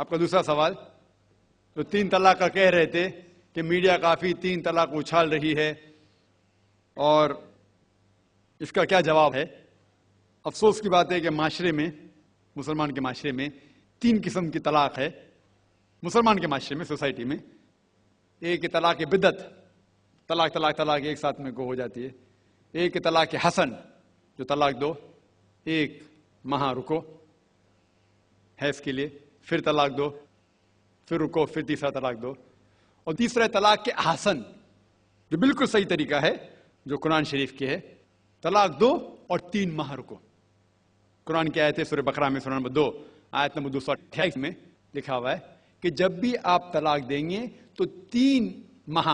आपका दूसरा सवाल, तो 3 तलाक का कह रहे थे कि मीडिया काफी 3 तलाक उछाल रही है, और इसका क्या जवाब है? अफसोस की बात है कि माशरे में, मुसलमान के माशरे में 3 किस्म की तलाक है। मुसलमान के माशरे में, सोसाइटी में, एक तलाक बिदअत, तलाक तलाक तलाक एक साथ में को हो जाती है। एक तलाक हसन, जो तलाक दो, एक माह रुको हैज के लिए, फिर तलाक दो, फिर रुको, फिर तीसरा तलाक दो। और तीसरा तलाक के हसन, जो बिल्कुल सही तरीका है, जो कुरान शरीफ की है, तलाक दो और 3 माह रुको। कुरान की आयत है सूरह बकरा में, सूरह नंबर 2 आयत नंबर 228 में लिखा हुआ है कि जब भी आप तलाक देंगे तो 3 माह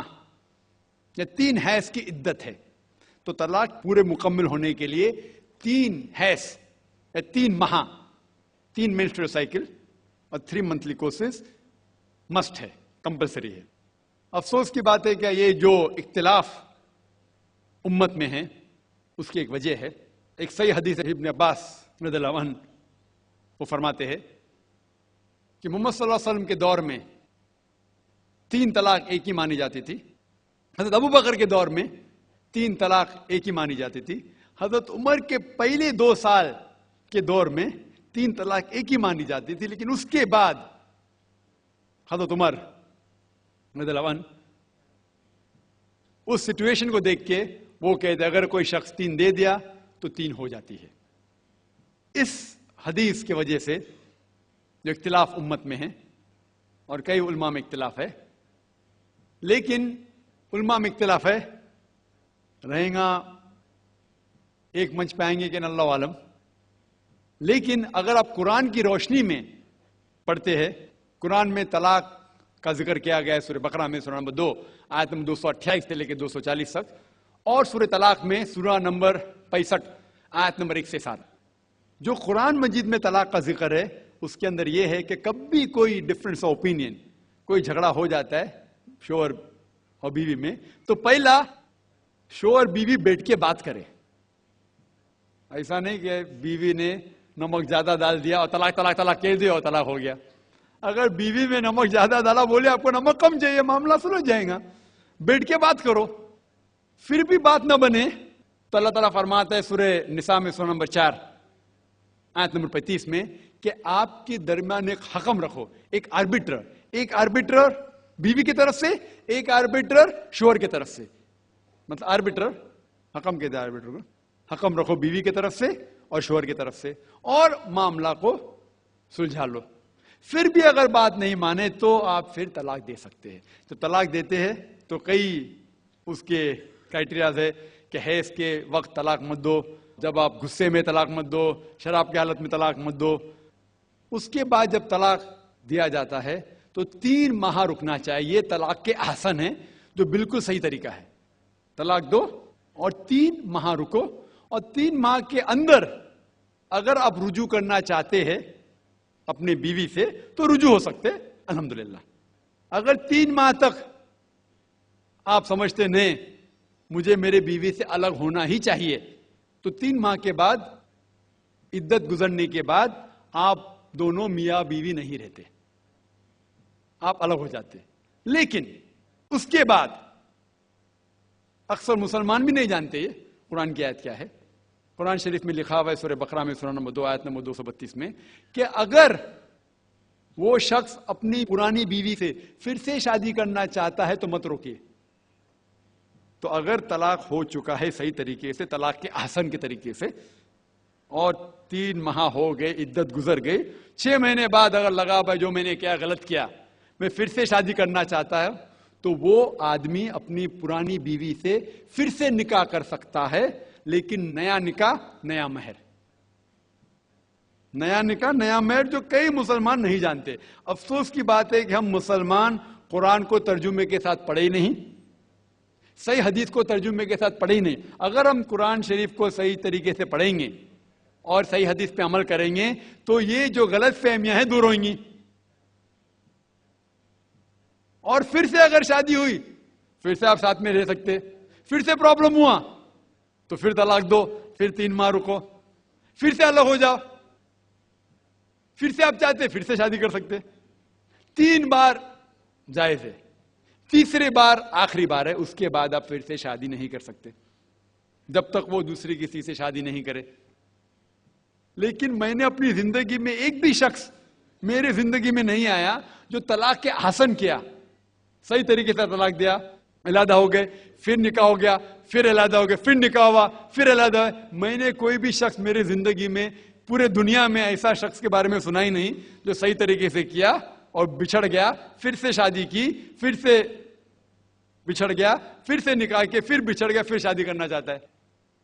या 3 हैज की इद्दत है। तो तलाक पूरे मुकम्मल होने के लिए 3 हैज या 3 माह, 3 मेंस्ट्रुअल साइकिल और 3 मंथली कोर्सेज मस्ट है, कंपलसरी है। अफसोस की बात है कि ये जो इख्तिलाफ उम्मत में है उसकी एक वजह है। एक सही हदीस है, इब्न अब्बास रज़ियल्लाहु अन्हु वो फरमाते हैं कि मोहम्मद सल्लल्लाहु अलैहि वसल्लम के दौर में 3 तलाक एक ही मानी जाती थी। हजरत अबू बकर के दौर में 3 तलाक एक ही मानी जाती थी। हजरत उमर के पहले 2 साल के दौर में 3 तलाक एक ही मानी जाती थी, लेकिन उसके बाद हजरत उमर रज़ियल्लाहु अन्हु उस सिचुएशन को देख के वो कहते अगर कोई शख्स 3 दे दिया तो 3 हो जाती है। इस हदीस की वजह से जो इख्तिलाफ उम्मत में है, और कई उलमा में इख्तिलाफ है, लेकिन उलमा में इख्तिलाफ है, रहेगा एक मंच पे आएंगे कि अल्लाह आलम। लेकिन अगर आप कुरान की रोशनी में पढ़ते हैं, कुरान में तलाक का जिक्र किया गया है सूरह बकरा में, सूरह नंबर 2 आयत नंबर 228 से लेकर 240 तक, और सूरह तलाक में सूरह नंबर 65 आयत नंबर 1 से 7। जो कुरान मजीद में तलाक का जिक्र है उसके अंदर यह है कि कभी कोई डिफरेंस ऑफ ओपिनियन, कोई झगड़ा हो जाता है शोहर और बीवी में, तो पहला शोहर बीवी बैठ के बात करे। ऐसा नहीं कि बीवी ने नमक ज्यादा डाल दिया और तलाक तलाक तलाक कह दिया और तलाक हो गया। अगर बीवी में नमक ज्यादा डाला, बोले आपको नमक कम चाहिए, मामला सुलझ जाएगा, बैठ के बात करो। फिर भी बात ना बने तो अल्लाह ताला फरमाता है सूरह निसा में सूरह नंबर 4 आयत नंबर 35 में कि आपके दरमियान एक हकम रखो, एक आर्बिट्रर बीवी की तरफ से, एक आर्बिट्रर शोहर की तरफ से। मतलब आर्बिट्रर, हकम कहते हैं आर्बिट्रर को, हकम रखो बीवी की तरफ से और शोहर की तरफ से, और मामला को सुलझा लो। फिर भी अगर बात नहीं माने तो आप फिर तलाक दे सकते हैं। तो तलाक देते हैं तो कई उसके क्राइटेरियाज है कि हैज के वक्त तलाक मत दो, जब आप गुस्से में तलाक मत दो, शराब की हालत में तलाक मत दो। उसके बाद जब तलाक दिया जाता है तो 3 माह रुकना चाहिए। तलाक के आसन है जो बिल्कुल सही तरीका है। तलाक दो और 3 माह रुको, और 3 माह के अंदर अगर आप रुजू करना चाहते हैं अपने बीवी से तो रुजू हो सकते, अल्हम्दुलिल्लाह। अगर 3 माह तक आप समझते नहीं मुझे मेरे बीवी से अलग होना ही चाहिए, तो 3 माह के बाद, इद्दत गुजरने के बाद आप दोनों मियां बीवी नहीं रहते, आप अलग हो जाते। लेकिन उसके बाद अक्सर मुसलमान भी नहीं जानते ये कुरान की आयत क्या है। कुरान शरीफ में लिखा हुआ है सूरह बकरा में सूरह नंबर 2 आयत नंबर 232 में कि अगर वो शख्स अपनी पुरानी बीवी से फिर से शादी करना चाहता है तो मत रोकिए। तो अगर तलाक हो चुका है सही तरीके से, तलाक के आसन के तरीके से, और 3 माह हो गए, इद्दत गुजर गई, 6 महीने बाद अगर लगा भाई जो मैंने क्या गलत किया, मैं फिर से शादी करना चाहता है, तो वो आदमी अपनी पुरानी बीवी से फिर से निकाह कर सकता है। लेकिन नया निकाह नया महर, नया निकाह नया महर, जो कई मुसलमान नहीं जानते। अफसोस की बात है कि हम मुसलमान कुरान को तर्जुमे के साथ पढ़े ही नहीं, सही हदीस को तर्जुमे के साथ पढ़े ही नहीं। अगर हम कुरान शरीफ को सही तरीके से पढ़ेंगे और सही हदीस पे अमल करेंगे तो ये जो गलत फहमियां हैं दूर होंगी। और फिर से अगर शादी हुई, फिर से आप साथ में रह सकते, फिर से प्रॉब्लम हुआ तो फिर तलाक दो, फिर 3 माह रुको, फिर से अलग हो जाओ, फिर से आप चाहते फिर से शादी कर सकते। 3 बार जायज है, तीसरे बार आखिरी बार है, उसके बाद आप फिर से शादी नहीं कर सकते जब तक वो दूसरी किसी से शादी नहीं करे। लेकिन मैंने अपनी जिंदगी में एक भी शख्स मेरे जिंदगी में नहीं आया जो तलाक के आसन किया, सही तरीके से तलाक दिया, अलहदा हो गए, फिर निकाह हो गया, फिर अलहदा हो गए, फिर निकाह हुआ, फिर अलहदा हुआ। मैंने कोई भी शख्स मेरे जिंदगी में पूरे दुनिया में ऐसा शख्स के बारे में सुना ही नहीं जो सही तरीके से किया और बिछड़ गया, फिर से शादी की, फिर से बिछड़ गया, फिर से निकाह के, फिर बिछड़ गया, फिर शादी करना चाहता है।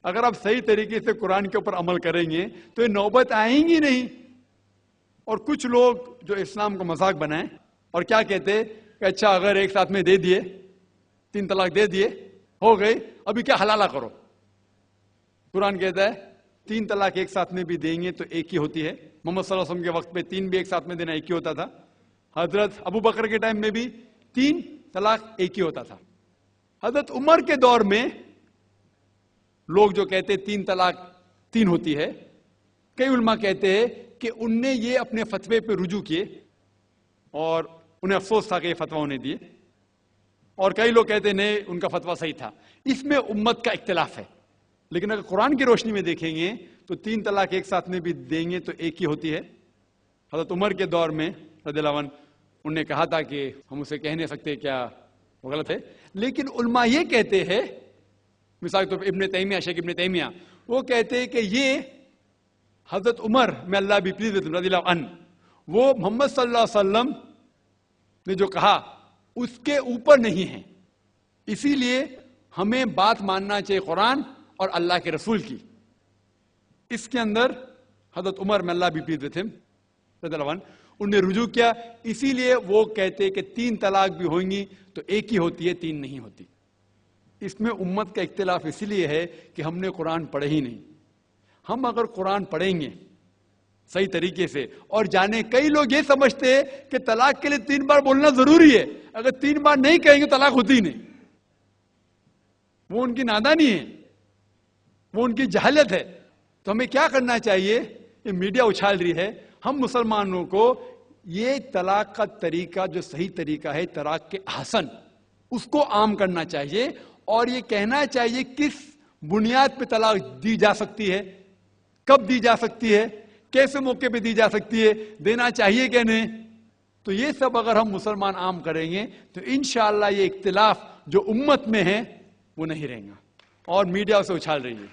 अगर आप सही तरीके से कुरान के ऊपर अमल करेंगे तो ये नौबत आएंगी नहीं। और कुछ लोग जो इस्लाम को मजाक बनाए और क्या कहते कि अच्छा अगर एक साथ में दे दिए, 3 तलाक दे दिए, हो गई, अभी क्या हलाला करो। कुरान कहता है 3 तलाक एक साथ में भी देंगे तो एक ही होती है। मोहम्मद सल्लल्लाहु अलैहि वसल्लम के वक्त पे 3 भी एक साथ में देना एक ही होता था। हजरत अबू बकर के टाइम में भी 3 तलाक एक ही होता था। हजरत उमर के दौर में लोग जो कहते 3 तलाक 3 होती है, कई उलमा कहते हैं कि उनने ये अपने फतवे पे रुजू किए और उन्हें अफसोस था कि ये फतवा उन्हें दिए, और कई लोग कहते नहीं उनका फतवा सही था। इसमें उम्मत का इख्तिलाफ है। लेकिन अगर कुरान की रोशनी में देखेंगे तो 3 तलाक एक साथ में भी देंगे तो एक ही होती है। हजरत उमर के दौर में रज़ियल्लाहु अन्हु उन्होंने कहा था कि हम उसे कह नहीं सकते, क्या वो गलत है। लेकिन उलमा ये कहते हैं, मिसाल तो इब्ने तैमिया, शेख इब्ने तैमिया, वो कहते हैं कि ये हजरत उमर में अल्लाह भी प्लीज रज़ियल्लाहु अन्हु, वो मोहम्मद सल्लल्लाहु अलैहि वसल्लम ने जो कहा उसके ऊपर नहीं है, इसीलिए हमें बात मानना चाहिए कुरान और अल्लाह के रसूल की। इसके अंदर हजरत उमर में अल्लाह भी प्लीज थे रज़ियल्लाहु अन्हु, उन्हें रुजू किया, इसीलिए वो कहते कि 3 तलाक भी होंगी तो एक ही होती है, 3 नहीं होती। इसमें उम्मत का इख्तिलाफ इसलिए है कि हमने कुरान पढ़े ही नहीं। हम अगर कुरान पढ़ेंगे सही तरीके से और जाने, कई लोग ये समझते हैं कि तलाक के लिए 3 बार बोलना जरूरी है, अगर 3 बार नहीं कहेंगे तलाक होती ही नहीं। वो उनकी नादानी है, वो उनकी जहालत है। तो हमें क्या करना चाहिए, ये मीडिया उछाल रही है, हम मुसलमानों को ये तलाक का तरीका जो सही तरीका है तलाक के आसन, उसको आम करना चाहिए और ये कहना चाहिए किस बुनियाद पे तलाक दी जा सकती है, कब दी जा सकती है, कैसे मौके पे दी जा सकती है, देना चाहिए क्या नहीं। तो ये सब अगर हम मुसलमान आम करेंगे तो इंशाअल्लाह ये इख्तिलाफ जो उम्मत में है वो नहीं रहेगा। और मीडिया उसे उछाल रही है।